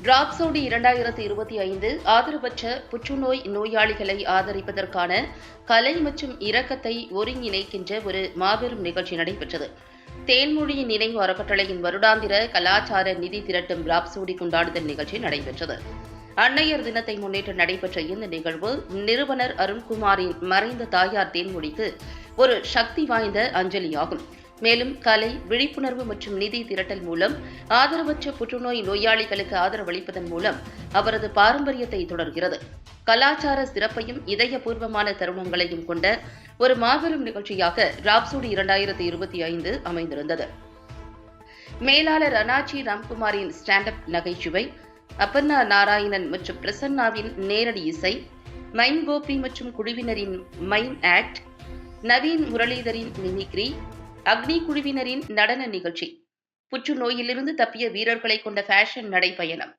டிராப்சோடி 2025 ஆதரவற்ற புற்றுநோய் நோயாளிகளை ஆதரிப்பதற்கான கலை மற்றும் இரக்கத்தை ஒருங்கிணைக்கின்ற ஒரு மாபெரும் நிகழ்ச்சி நடைபெற்றது. தேன்மொழி நினைவு அறக்கட்டளையின் வருடாந்திர கலாச்சார நிதி திரட்டும் டிராப்சோடி கொண்டாடுதல் நிகழ்ச்சி நடைபெற்றது. அன்னையர் தினத்தை முன்னிட்டு நடைபெற்ற இந்த நிகழ்வு நிறுவனர் அருண்குமாரின் மறைந்த தாயார் தேன்மொழிக்கு ஒரு சக்தி வாய்ந்த அஞ்சலியாகும். மேலும் கலை, விழிப்புணர்வு மற்றும் நிதி திரட்டல் மூலம் ஆதரவற்ற புற்றுநோய் நோயாளிகளுக்கு ஆதரவளிப்பதன் மூலம் அவரது பாரம்பரியத்தை தொடர்கிறது. கலாச்சார சிறப்பையும் இதயபூர்வமான தருணங்களையும் கொண்ட ஒரு மாபெரும் நிகழ்ச்சியாக டிராப்சோடி 2025 அமைந்திருந்தது. மேலாளர் அனாச்சி ராம்குமாரின் ஸ்டாண்ட் அப் நகைச்சுவை, அப்பர்ணா நாராயணன் மற்றும் பிரசன்னாவின் நேரடி இசை, மைம் கோபி மற்றும் குழுவினரின் மைம் ஆக்ட், நவீன் முரளிதரின் மிமிக்ரி, அக்னி குழுவினரின் நடன நிகழ்ச்சி, புற்றுநோயிலிருந்து தப்பிய வீரர்களை கொண்ட ஃபேஷன் நடைபயணம்,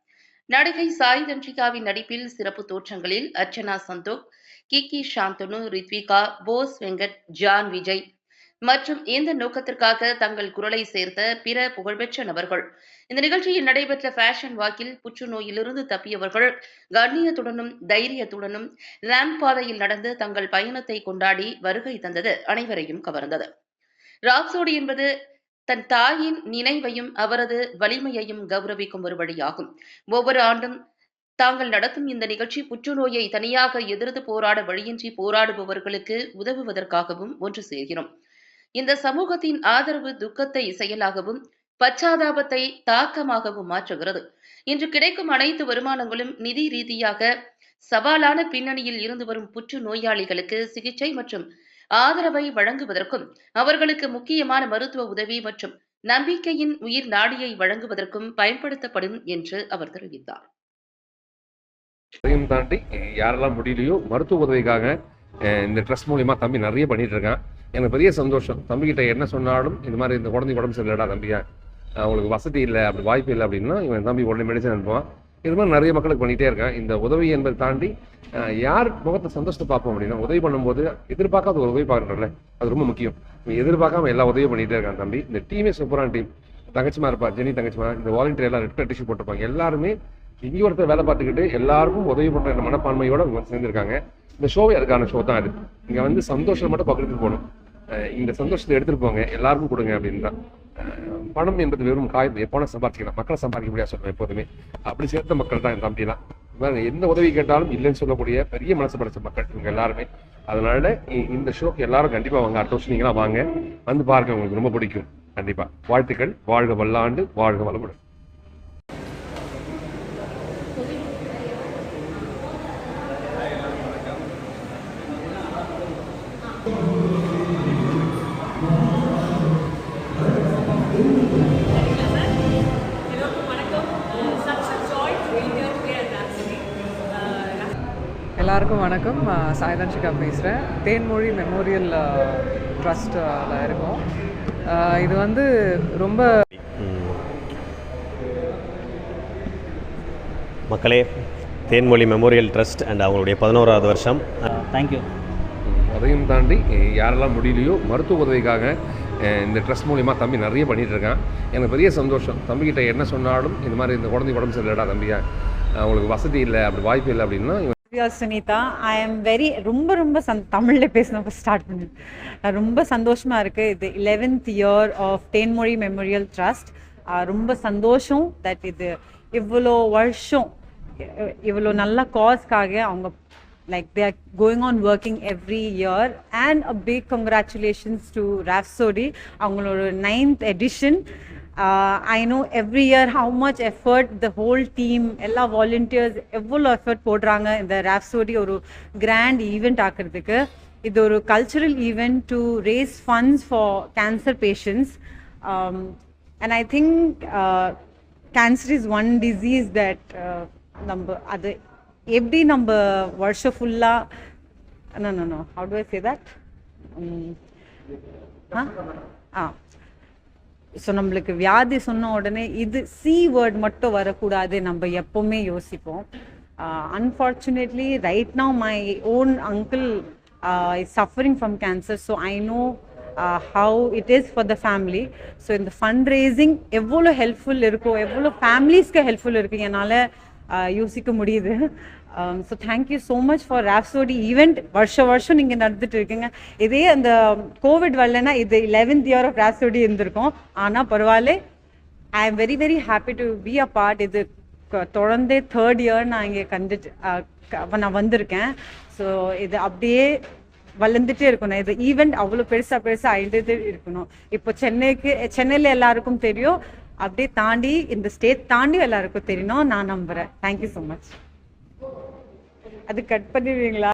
நடிகை சாய் தன்ஷிகாவின் நடிப்பில் சிறப்பு தோற்றங்களில் அர்ச்சனா சந்தோக், கிக்கி சாந்தனு, ரித்விகா, போஸ் வெங்கட், ஜான் விஜய் மற்றும் இந்த நோக்கத்திற்காக தங்கள் குரலை சேர்த்த பிற புகழ்பெற்ற நபர்கள். இந்த நிகழ்ச்சியில் நடைபெற்ற ஃபேஷன் வாக்கில் புற்றுநோயிலிருந்து தப்பியவர்கள் கண்ணியத்துடனும் தைரியத்துடனும் ரேம்ப் பாதையில் நடந்து தங்கள் பயணத்தை கொண்டாடி வருகை தந்தது அனைவரையும் கவர்ந்தது. டிராப்சோடி என்பது தன் தாயின் நினைவையும் அவரது வலிமையையும் கௌரவிக்கும் ஒரு வழியாகும். ஒவ்வொரு ஆண்டும் தாங்கள் நடத்தும் இந்த நிகழ்ச்சி புற்றுநோயை தனியாக எதிர்த்து போராட வழியின்றி போராடுபவர்களுக்கு உதவுவதற்காகவும் ஒன்று சேர்கிறோம். இந்த சமூகத்தின் ஆதரவு துக்கத்தை செயலாகவும் பச்சாதாபத்தை தாக்கமாகவும் மாற்றுகிறது. இன்று கிடைக்கும் அனைத்து வருமானங்களும் நிதி ரீதியாக சவாலான பின்னணியில் இருந்து வரும் புற்று நோயாளிகளுக்கு சிகிச்சை மற்றும் ஆதரவை வழங்குவதற்கும் அவர்களுக்கு முக்கியமான மருத்துவ உதவி மற்றும் நம்பிக்கையின் உயிர் நாடியை வழங்குவதற்கும் பயன்படுத்தப்படும் என்று அவர் தெரிவித்தார். அதையும் தாண்டி யாரெல்லாம் முடியலையோ மருத்துவ உதவிக்காக இந்த ட்ரஸ்ட் மூலியமா தம்பி நிறைய பண்ணிட்டு இருக்கான். எனக்கு பெரிய சந்தோஷம். தம்பிக்கிட்ட என்ன சொன்னாலும் இந்த மாதிரி இந்த குழந்தை உடம்பு சரியில்லடா தம்பியா, அவங்களுக்கு வசதி இல்லை, அப்படி வாய்ப்பு இல்லை அப்படின்னா இவன் தம்பி உடனே மெடிசன் அனுப்புவான். இது மாதிரி நிறைய மக்களுக்கு பண்ணிகிட்டே இருக்கேன். இந்த உதவி என்பதை தாண்டி யார் முகத்தை சந்தோஷத்தை பார்ப்போம் அப்படின்னா உதவி பண்ணும்போது எதிர்பார்க்காத ஒரு உதவி பார்க்குறோம்ல, அது ரொம்ப முக்கியம். எதிர்பார்க்காம எல்லா உதவியும் பண்ணிகிட்டே இருக்கான் தம்பி. இந்த டீமே சூப்பரான டீம். தங்கச்சிமா இருப்பா, ஜெனி தங்கச்சிமா, இந்த வாலண்டியர் எல்லாம் ரெட் கலர் டிஷ்யூ போட்டிருப்பாங்க. எல்லாருமே இங்கே ஒருத்தர் வேலை பார்த்துக்கிட்டு எல்லாருக்கும் உதவி பண்ணுற மனப்பான்மையோட அவங்க சேர்ந்துருக்காங்க. இந்த ஷோவே அதுக்கான ஷோ தான். அது இங்கே வந்து சந்தோஷம் மட்டும் பக்கத்துக்கு போகணும், இந்த சந்தோஷத்தை எடுத்துகிட்டு போங்க, எல்லாருக்கும் கொடுங்க அப்படின்னு தான். பணம் என்பது வெறும் காயம், எப்போனா சம்பாதிக்கலாம், மக்களை சம்பாதிக்க முடியாது சொல்லுவேன் எப்போதுமே. அப்படி சேர்த்த மக்கள் தான் என் தம்பிலாம். எந்த உதவி கேட்டாலும் இல்லைன்னு சொல்லக்கூடிய பெரிய மனசு படைச்ச மக்கள் இவங்க எல்லாருமே. அதனால இந்த ஷோக்கு எல்லாரும் கண்டிப்பா வாங்க. அடுத்த வருஷம் நீங்களா வாங்க, வந்து பாருங்க, உங்களுக்கு ரொம்ப பிடிக்கும் கண்டிப்பா. வாழ்த்துக்கள். வாழ்க வல்லாண்டு, வாழ்க வளமுடன். எல்லாருக்கும் வணக்கம். சாய் தன்ஷிகா பேசுகிறேன். தேன்மொழி மெமோரியல் ட்ரஸ்ட்டில் இருக்கோம். இது வந்து ரொம்ப மக்களே, தேன்மொழி மெமோரியல் ட்ரஸ்ட் அண்ட் அவங்களுடைய 11வது வருஷம். தேங்க்யூ. அதையும் தாண்டி யாரெல்லாம் முடியலையோ மருத்துவ உதவிக்காக இந்த ட்ரஸ்ட் மூலிமா தம்பி நிறைய பண்ணிகிட்டு இருக்கான். எனக்கு பெரிய சந்தோஷம். தம்பிக்கிட்ட என்ன சொன்னாலும் இந்த மாதிரி இந்த குழந்தை உடம்பு சரியில்லடா தம்பியா, அவங்களுக்கு வசதி இல்லை, அப்படி வாய்ப்பு இல்லை அப்படின்னா சுனிதா. ஐ எம் வெரி ரொம்ப தமிழில் பேசினப்போ ஸ்டார்ட் பண்ணேன். ரொம்ப சந்தோஷமாக இருக்குது. இது 11th year of Thenmozhi memorial trust. ரொம்ப சந்தோஷம் தட் இது இவ்வளோ வருஷம் இவ்வளோ நல்ல காஸ்க்காக அவங்க like they are going on working every year, and a big congratulations to Rhapsody avangaloda 9th edition. I know every year how much effort the whole team, ella volunteers evlo effort podranga in the Rhapsody oru grand event aakradhukku. Idu oru cultural event to raise funds for cancer patients, and I think cancer is one disease that number adu எப்படி நம்ம வருஷம் ஃபுல்லாக know how to I say that so நம்மளுக்கு வியாதி சொன்ன உடனே இது C word மட்டும் வரக்கூடாது, நம்ம எப்போவுமே யோசிப்போம். Unfortunately, right now my own uncle is suffering from cancer, so I know how it is for the family. So in the fundraising எவ்வளோ ஹெல்ப்ஃபுல் இருக்கும், எவ்வளோ ஃபேமிலிஸ்க்கு ஹெல்ப்ஃபுல் இருக்குது என்னால் யோசிக்க முடியுது. So thank you so much for Rhapsody event. வருஷம் நீங்கள் நடந்துட்டு இருக்கீங்க. இதே அந்த கோவிட் வரலன்னா இது 11th year ஆஃப் ராப்சோடி இருந்திருக்கும். ஆனால் பரவாயில்ல, I am very very happy to be a part. இது தொடர்ந்தே 3rd year நான் இங்கே நான் வந்திருக்கேன். ஸோ இது அப்படியே வளர்ந்துட்டே இருக்கணும். இது ஈவெண்ட் அவ்வளோ பெருசாக ஆயிட்டு இருக்கணும். இப்போ சென்னையில் எல்லாருக்கும் தெரியும், அப்படியே தாண்டி இந்த ஸ்டேட் தாண்டி எல்லாருக்கும் தெரியணும் நான் நம்புகிறேன். Thank you so much. அது கட் பண்ணிடுவீங்களா?